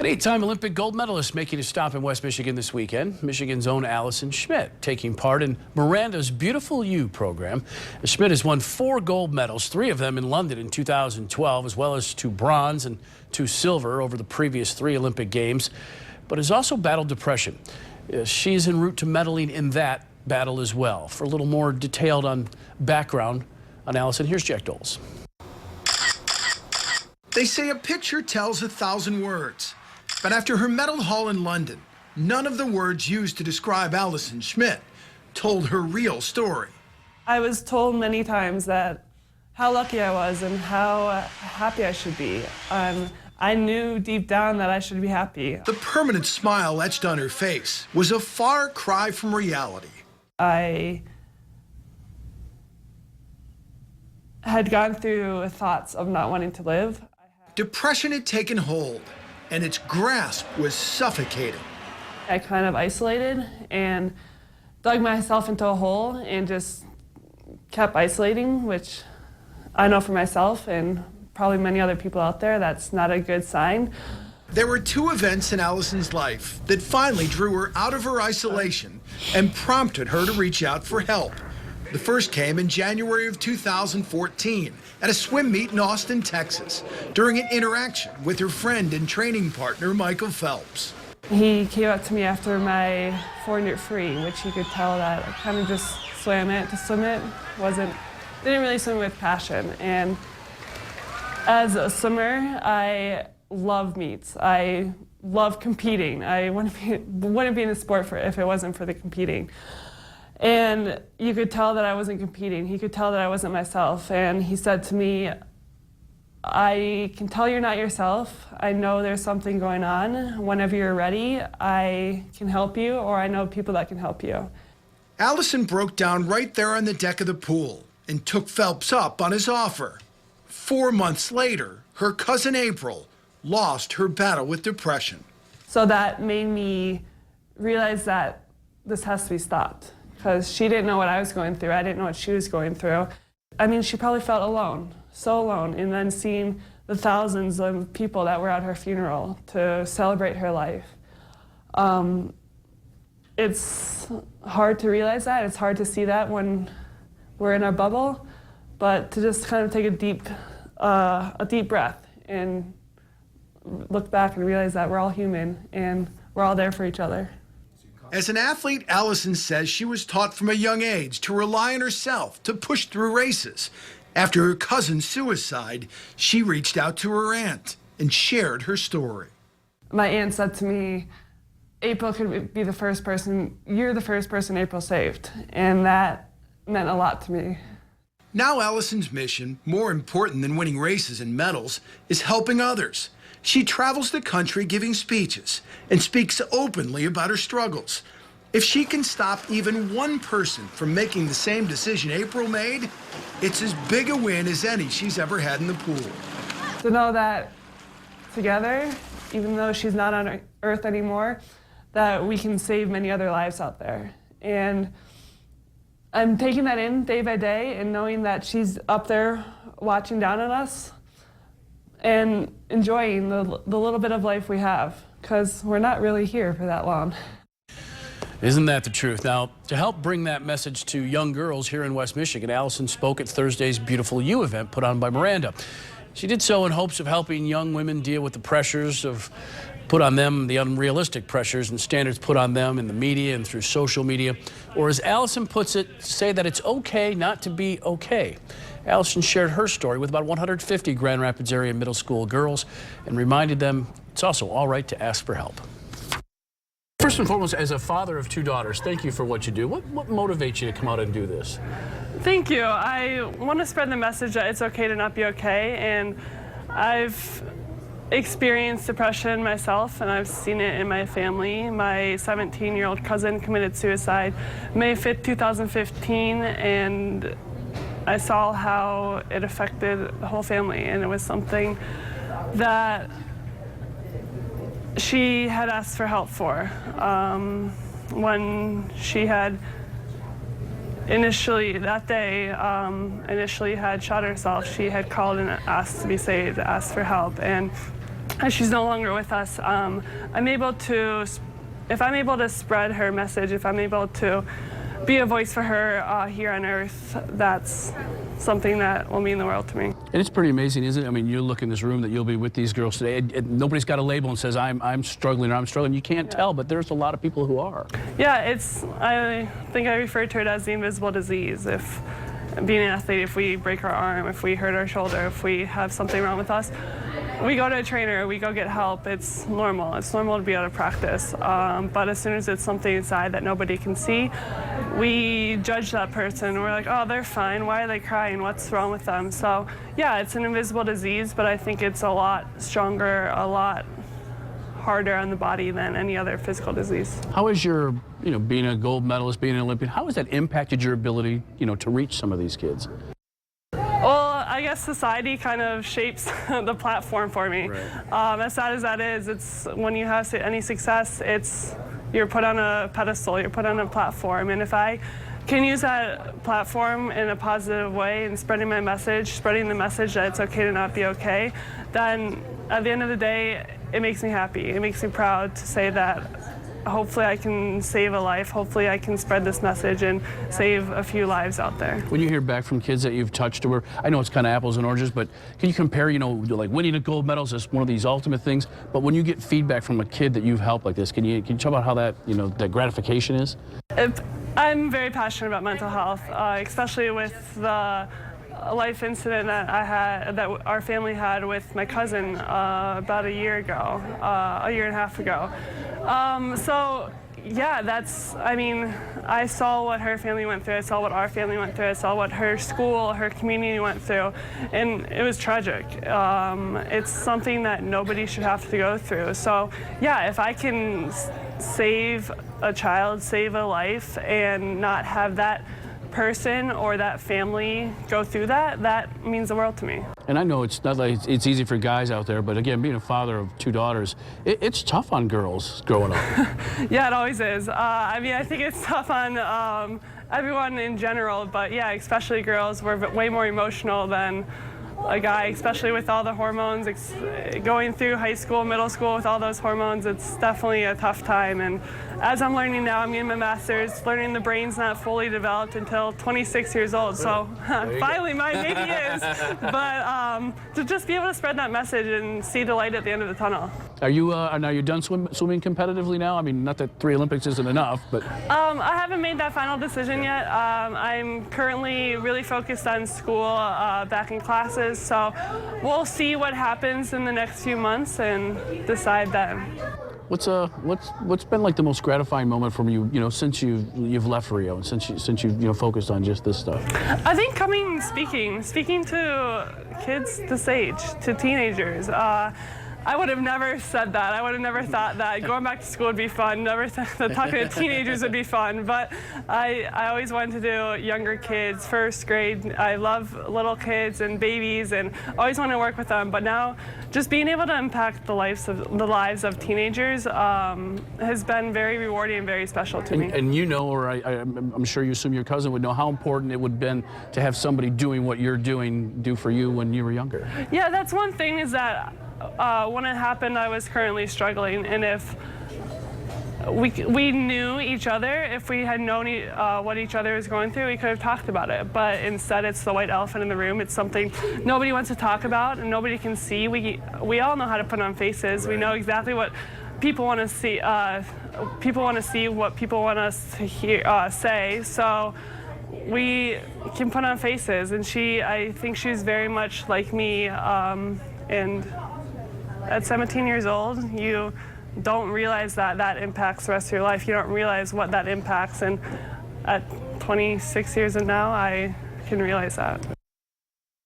An 8-time Olympic gold medalist making a stop in West Michigan this weekend. Michigan's own Schmitt taking part in Miranda's Beautiful You program. Schmitt has won 4 gold medals, 3 of them in London in 2012, as well as 2 bronze and 2 silver over the previous 3 Olympic Games, but has also battled depression. She's en route to medaling in that battle as well. For a little more detailed on background on Allison, here's Jack Doles. They say a picture tells 1,000 words. But after her medal haul in London, none of the words used to describe Allison Schmitt told her real story. I was told many times that how lucky I was and how happy I should be. I knew deep down that I should be happy. The permanent smile etched on her face was a far cry from reality. I had gone through thoughts of not wanting to live. Depression had taken hold, and its grasp was suffocating. I kind of isolated and dug myself into a hole and just kept isolating, which I know for myself and probably many other people out there, that's not a good sign. There were 2 events in Allison's life that finally drew her out of her isolation and prompted her to reach out for help. The first came in January of 2014 at a swim meet in Austin, Texas, during an interaction with her friend and training partner, Michael Phelps. He came up to me after my 400 free, which he could tell that I kind of just swam it to swim it. Didn't really swim with passion. And as a swimmer, I love meets. I love competing. I wouldn't be in the sport if it wasn't for the competing. And you could tell that I wasn't competing. He could tell that I wasn't myself. And he said to me, I can tell you're not yourself. I know there's something going on. Whenever you're ready, I can help you, or I know people that can help you. Allison broke down right there on the deck of the pool and took Phelps up on his offer. 4 months later, her cousin April lost her battle with depression. So that made me realize that this has to be stopped, because she didn't know what I was going through. I didn't know what she was going through. I mean, she probably felt alone, so alone, and then seeing the thousands of people that were at her funeral to celebrate her life. It's hard to realize that. It's hard to see that when we're in our bubble, but to just kind of take a deep breath and look back and realize that we're all human and we're all there for each other. As an athlete, Allison says she was taught from a young age to rely on herself to push through races. After her cousin's suicide, she reached out to her aunt and shared her story. My aunt said to me, April could be the first person, you're the first person April saved. And that meant a lot to me. Now Allison's mission, more important than winning races and medals, is helping others. She travels the country giving speeches and speaks openly about her struggles. If she can stop even one person from making the same decision April made, it's as big a win as any she's ever had in the pool. To know that together, even though she's not on Earth anymore, that we can save many other lives out there. And I'm taking that in day by day and knowing that she's up there watching down on us and enjoying the little bit of life we have, because we're not really here for that long. Isn't that the truth? Now, to help bring that message to young girls here in West Michigan, Allison spoke at Thursday's Beautiful You event put on by Miranda. She did so in hopes of helping young women deal with the pressures put on them, the unrealistic pressures and standards put on them in the media and through social media, or as Allison puts it, say that it's okay not to be okay. Allison shared her story with about 150 Grand Rapids area middle school girls and reminded them it's also all right to ask for help. First and foremost, as a father of 2 daughters, thank you for what you do. What motivates you to come out and do this? Thank you. I want to spread the message that it's okay to not be okay, and I've experienced depression myself, and I've seen it in my family. My 17-year-old cousin committed suicide May 5th, 2015, and I saw how it affected the whole family, and it was something that she had asked for help for. When she had initially, that day, initially had shot herself, she had called and asked to be saved, asked for help, and as she's no longer with us, I'm able to, if I'm able to spread her message, if I'm able to be a voice for her here on Earth, that's something that will mean the world to me. And it's pretty amazing, isn't it? I mean, you look in this room that you'll be with these girls today, and nobody's got a label and says, I'm struggling or I'm struggling. You can't tell, but there's a lot of people who are. Yeah, I think I refer to it as the invisible disease. If being an athlete, if we break our arm, if we hurt our shoulder, if we have something wrong with us, we go to a trainer, we go get help. It's normal. It's normal to be out of practice. But as soon as it's something inside that nobody can see, we judge that person. We're like, oh, they're fine. Why are they crying? What's wrong with them? So, yeah, it's an invisible disease, but I think it's a lot stronger, a lot harder on the body than any other physical disease. How is your, being a gold medalist, being an Olympian, how has that impacted your ability, to reach some of these kids? Well, I guess society kind of shapes the platform for me. Right. As sad as that is, it's when you have any success, you're put on a pedestal, you're put on a platform, and if I can use that platform in a positive way and spreading my message, spreading the message that it's okay to not be okay, then at the end of the day, it makes me happy. It makes me proud to say that hopefully I can save a life. Hopefully I can spread this message and save a few lives out there. When you hear back from kids that you've touched, or I know it's kind of apples and oranges, but can you compare, like winning a gold medal is one of these ultimate things, but when you get feedback from a kid that you've helped like this, can you talk about how that, that gratification is? I'm very passionate about mental health, especially with the life incident that our family had with my cousin about a year and a half ago. So yeah, I saw what her family went through, I saw what our family went through, I saw what her school, her community went through, and it was tragic. It's something that nobody should have to go through. So yeah, if I can save a child, save a life, and not have that person or that family go through that means the world to me. And I know it's not like it's easy for guys out there, but again, being a father of 2 daughters, it's tough on girls growing up. Yeah, it always is. I think it's tough on everyone in general, but yeah, especially girls. We're way more emotional than a guy, especially with all the hormones. Going through high school, middle school with all those hormones, it's definitely a tough time. And as I'm learning now, I'm getting my master's, learning the brain's not fully developed until 26 years old. So finally mine maybe is. But to just be able to spread that message and see the light at the end of the tunnel. Are you done swimming competitively now? I mean, not that 3 Olympics isn't enough, but... I haven't made that final decision yet. I'm currently really focused on school, back in classes, so we'll see what happens in the next few months and decide then. What's been like the most gratifying moment from you, since you've left Rio and since you focused on just this stuff? I think speaking to kids this age, to teenagers. I would have never said that. I would have never thought that going back to school would be fun. Never thought that talking to teenagers would be fun. But I always wanted to do younger kids, first grade. I love little kids and babies, and always want to work with them. But now, just being able to impact the lives of teenagers has been very rewarding and very special to me. And I'm sure you assume your cousin would know how important it would have been to have somebody doing what you're doing do for you when you were younger. Yeah, that's one thing is that when it happened, I was currently struggling, and if we knew each other, if we had known what each other was going through, we could have talked about it. But instead, it's the white elephant in the room. It's something nobody wants to talk about and nobody can see. We all know how to put on faces. We know exactly what people want to see. People want to see what people want us to hear, say. So we can put on faces, and I think she's very much like me, and at 17 years old, you don't realize that impacts the rest of your life. You don't realize what that impacts, and at 26 years and now, I can realize that.